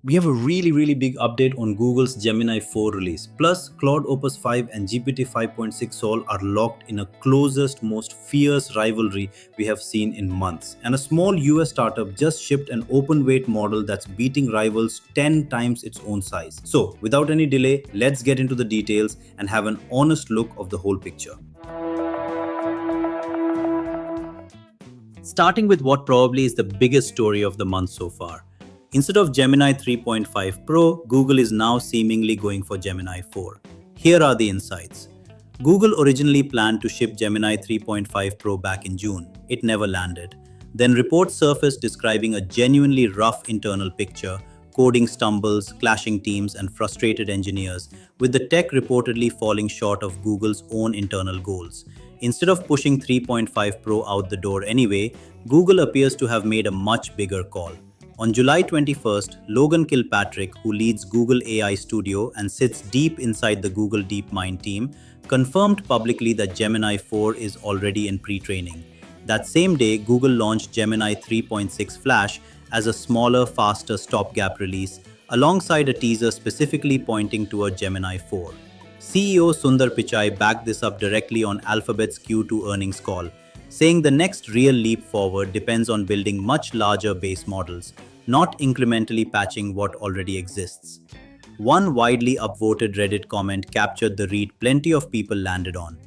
We have a really big update on Google's Gemini 4 release. Plus, Claude Opus 5 and GPT 5.6 SOL are locked in a closest, most fierce rivalry we have seen in months. And a small US startup just shipped an open weight model that's beating rivals 10 times its own size. So, without any delay, let's get into the details and have an honest look of the whole picture. Starting with what probably is the biggest story of the month so far. Instead of Gemini 3.5 Pro, Google is now seemingly going for Gemini 4. Here are the insights. Google originally planned to ship Gemini 3.5 Pro back in June. It never landed. Then reports surfaced describing a genuinely rough internal picture, coding stumbles, clashing teams, and frustrated engineers, with the tech reportedly falling short of Google's own internal goals. Instead of pushing 3.5 Pro out the door anyway, Google appears to have made a much bigger call. On July 21st, Logan Kilpatrick, who leads Google AI Studio and sits deep inside the Google DeepMind team, confirmed publicly that Gemini 4 is already in pre-training. That same day, Google launched Gemini 3.6 Flash as a smaller, faster stopgap release, alongside a teaser specifically pointing toward Gemini 4. CEO Sundar Pichai backed this up directly on Alphabet's Q2 earnings call, saying the next real leap forward depends on building much larger base models, not incrementally patching what already exists. One widely upvoted Reddit comment captured the read plenty of people landed on.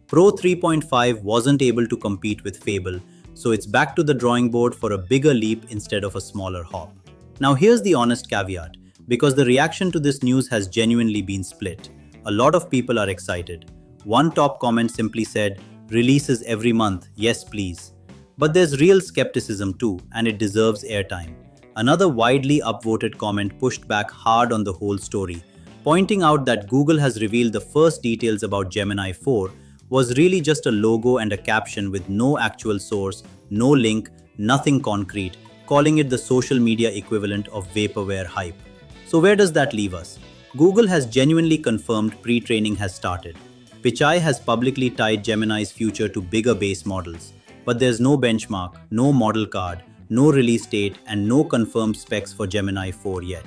Pro 3.5 wasn't able to compete with Fable, so it's back to the drawing board for a bigger leap instead of a smaller hop. Now here's the honest caveat, because the reaction to this news has genuinely been split. A lot of people are excited. One top comment simply said, "Releases every month, yes please." But there's real skepticism too, and it deserves airtime. Another widely upvoted comment pushed back hard on the whole story, pointing out that Google has revealed the first details about Gemini 4 was really just a logo and a caption with no actual source, no link, nothing concrete, calling it the social media equivalent of vaporware hype. So where does that leave us? Google has genuinely confirmed pre-training has started. Pichai has publicly tied Gemini's future to bigger base models, but there's no benchmark, no model card, no release date, and no confirmed specs for Gemini 4 yet.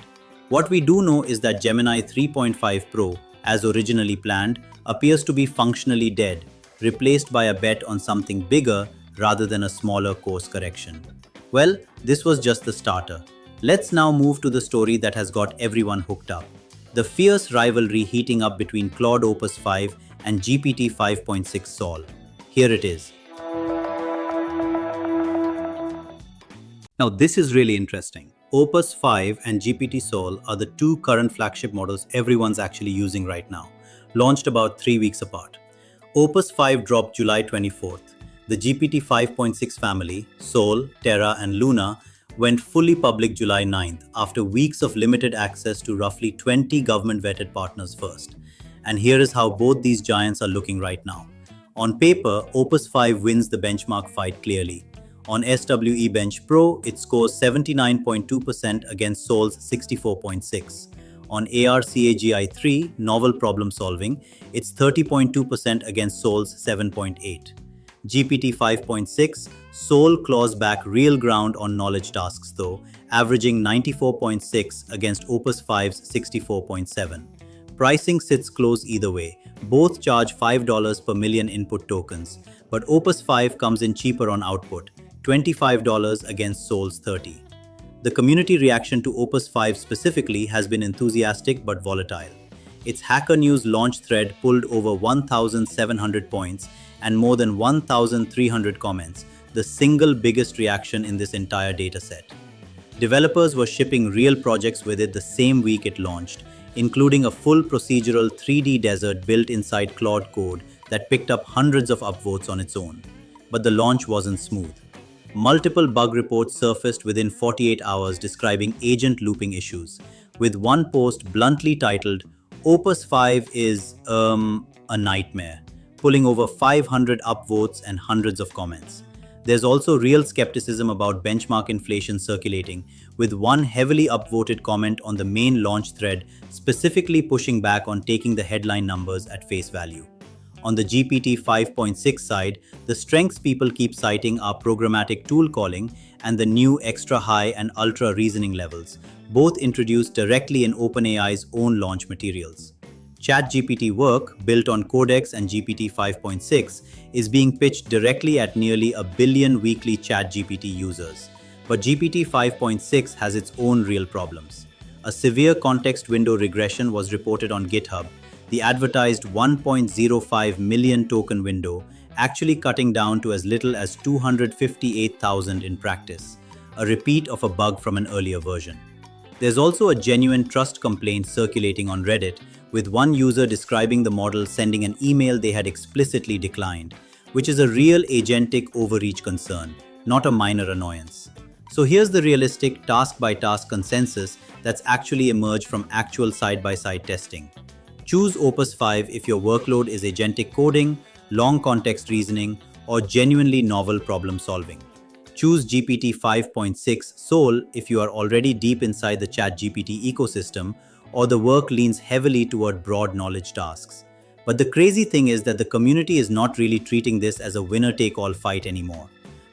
What we do know is that Gemini 3.5 Pro, as originally planned, appears to be functionally dead, replaced by a bet on something bigger rather than a smaller course correction. Well, this was just the starter. Let's now move to the story that has got everyone hooked up. The fierce rivalry heating up between Claude Opus 5 and GPT 5.6 SOL. Here it is. Now, this is really interesting. Opus 5 and GPT SOL are the two current flagship models everyone's actually using right now, launched about 3 weeks apart. Opus 5 dropped July 24th. The GPT 5.6 family, SOL, Terra, and Luna, went fully public July 9th after weeks of limited access to roughly 20 government-vetted partners first. And here is how both these giants are looking right now. On paper, Opus 5 wins the benchmark fight clearly. On SWE Bench Pro, it scores 79.2% against SOL's 64.6%. On ARCAGI 3, Novel Problem Solving, it's 30.2% against SOL's 7.8%. GPT 5.6, SOL claws back real ground on knowledge tasks though, averaging 94.6 against Opus 5's 64.7. Pricing sits close either way. Both charge $5 per million input tokens, but Opus 5 comes in cheaper on output, $25 against SOL's 30. The community reaction to Opus 5 specifically has been enthusiastic but volatile. Its Hacker News launch thread pulled over 1,700 points and more than 1,300 comments, the single biggest reaction in this entire dataset. Developers were shipping real projects with it the same week it launched, including a full procedural 3D desert built inside Claude code that picked up hundreds of upvotes on its own. But the launch wasn't smooth. Multiple bug reports surfaced within 48 hours describing agent looping issues, with one post bluntly titled, "Opus 5 is, a nightmare," pulling over 500 upvotes and hundreds of comments. There's also real skepticism about benchmark inflation circulating, with one heavily upvoted comment on the main launch thread specifically pushing back on taking the headline numbers at face value. On the GPT 5.6 side, the strengths people keep citing are programmatic tool calling and the new extra high and ultra reasoning levels, both introduced directly in OpenAI's own launch materials. ChatGPT work, built on Codex and GPT 5.6, is being pitched directly at nearly a billion weekly ChatGPT users. But GPT 5.6 has its own real problems. A severe context window regression was reported on GitHub, the advertised 1.05 million token window actually cutting down to as little as 258,000 in practice, a repeat of a bug from an earlier version. There's also a genuine trust complaint circulating on Reddit, with one user describing the model sending an email they had explicitly declined, which is a real agentic overreach concern, not a minor annoyance. So here's the realistic task-by-task consensus that's actually emerged from actual side-by-side testing. Choose Opus 5 if your workload is agentic coding, long context reasoning, or genuinely novel problem solving. Choose GPT 5.6 SOL if you are already deep inside the ChatGPT ecosystem or the work leans heavily toward broad knowledge tasks. But the crazy thing is that the community is not really treating this as a winner-take-all fight anymore.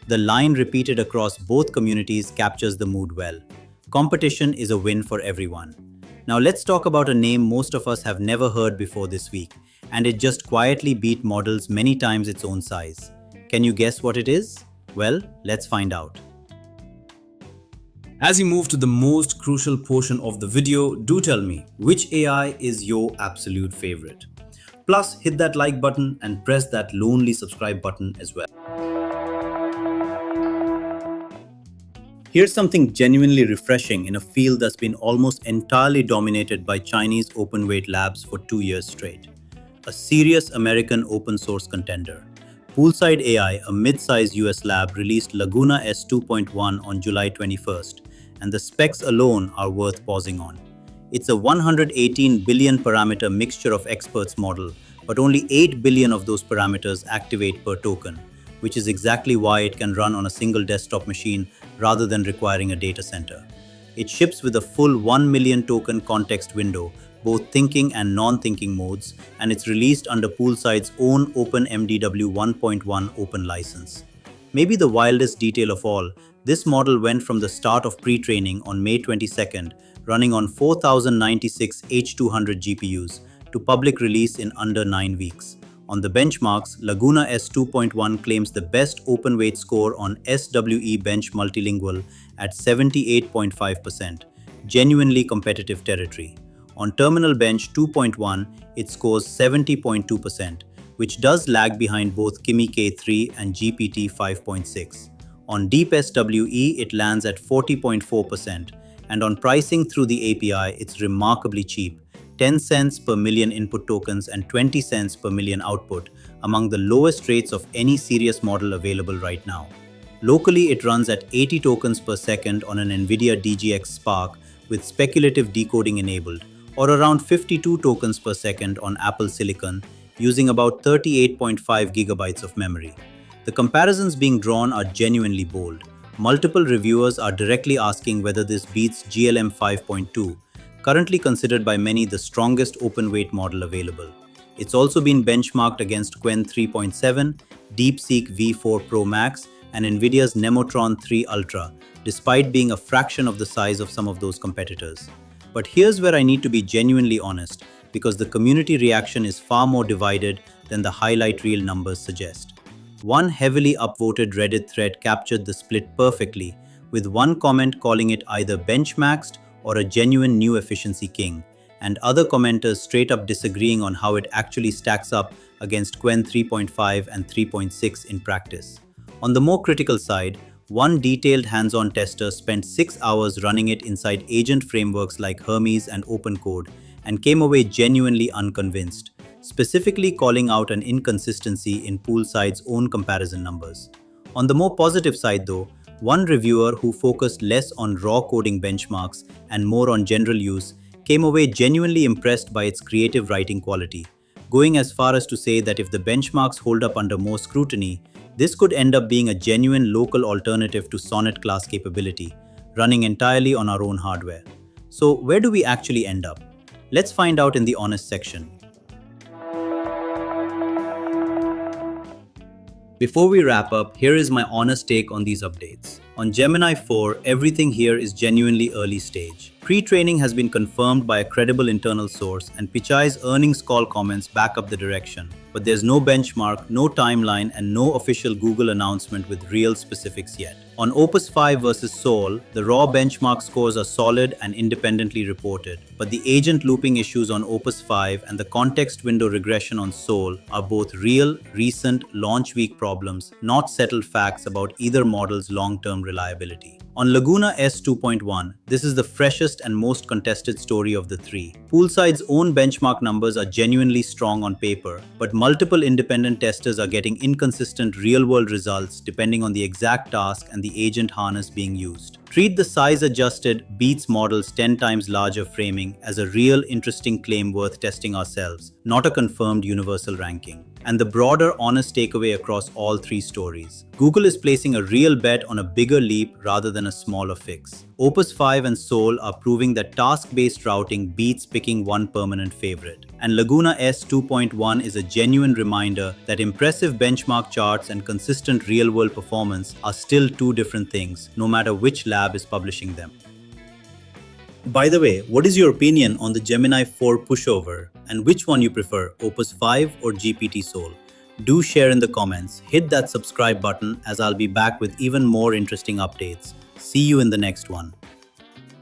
The line repeated across both communities captures the mood well. Competition is a win for everyone. Now let's talk about a name most of us have never heard before this week, and it just quietly beat models many times its own size. Can you guess what it is? Well, let's find out. As you move to the most crucial portion of the video, do tell me, which AI is your absolute favorite? Plus, hit that like button and press that lonely subscribe button as well. Here's something genuinely refreshing in a field that's been almost entirely dominated by Chinese open-weight labs for 2 years straight. A serious American open-source contender. Poolside AI, a mid-size US lab, released Laguna S 2.1 on July 21st, and the specs alone are worth pausing on. It's a 118 billion parameter mixture of experts model, but only 8 billion of those parameters activate per token, which is exactly why it can run on a single desktop machine rather than requiring a data center. It ships with a full 1 million token context window, both thinking and non-thinking modes, and it's released under Poolside's own OpenMDW 1.1 open license. Maybe the wildest detail of all, this model went from the start of pre-training on May 22nd, running on 4096 H200 GPUs, to public release in under 9 weeks. On the benchmarks, Laguna S 2.1 claims the best open-weight score on SWE Bench Multilingual at 78.5%, genuinely competitive territory. On Terminal Bench 2.1, it scores 70.2%, which does lag behind both Kimi K3 and GPT 5.6. On Deep SWE, it lands at 40.4%, and on pricing through the API, it's remarkably cheap, 10 cents per million input tokens and 20 cents per million output, among the lowest rates of any serious model available right now. Locally, it runs at 80 tokens per second on an NVIDIA DGX Spark with speculative decoding enabled, or around 52 tokens per second on Apple Silicon, using about 38.5 gigabytes of memory. The comparisons being drawn are genuinely bold. Multiple reviewers are directly asking whether this beats GLM 5.2, currently considered by many the strongest open-weight model available. It's also been benchmarked against Qwen 3.7, DeepSeek V4 Pro Max, and NVIDIA's Nemotron 3 Ultra, despite being a fraction of the size of some of those competitors. But here's where I need to be genuinely honest, because the community reaction is far more divided than the highlight reel numbers suggest. One heavily upvoted Reddit thread captured the split perfectly, with one comment calling it either benchmaxed or a genuine new efficiency king, and other commenters straight up disagreeing on how it actually stacks up against Qwen 3.5 and 3.6 in practice. On the more critical side, one detailed hands-on tester spent 6 hours running it inside agent frameworks like Hermes and OpenCode and came away genuinely unconvinced, specifically calling out an inconsistency in Poolside's own comparison numbers. On the more positive side though, one reviewer who focused less on raw coding benchmarks and more on general use came away genuinely impressed by its creative writing quality, going as far as to say that if the benchmarks hold up under more scrutiny, this could end up being a genuine local alternative to Sonnet class capability, running entirely on our own hardware. So where do we actually end up? Let's find out in the honest section. Before we wrap up, here is my honest take on these updates. On Gemini 4, everything here is genuinely early stage. Pre-training has been confirmed by a credible internal source, and Pichai's earnings call comments back up the direction. But there's no benchmark, no timeline, and no official Google announcement with real specifics yet. On Opus 5 versus SOL, the raw benchmark scores are solid and independently reported, but the agent looping issues on Opus 5 and the context window regression on SOL are both real, recent, launch week problems, not settled facts about either model's long-term reliability. On Laguna S 2.1, this is the freshest and most contested story of the three. Poolside's own benchmark numbers are genuinely strong on paper, but multiple independent testers are getting inconsistent real-world results depending on the exact task and the agent harness being used. Treat the size-adjusted Beats model's 10 times larger framing as a real interesting claim worth testing ourselves, not a confirmed universal ranking. And the broader honest takeaway across all three stories. Google is placing a real bet on a bigger leap rather than a smaller fix. Opus 5 and SOL are proving that task-based routing beats picking one permanent favorite. And Laguna S 2.1 is a genuine reminder that impressive benchmark charts and consistent real-world performance are still two different things, no matter which lab is publishing them. By the way, what is your opinion on the Gemini 4 pushover, and which one you prefer, Opus 5 or GPT SOL? Do share in the comments, hit that subscribe button as I'll be back with even more interesting updates. See you in the next one.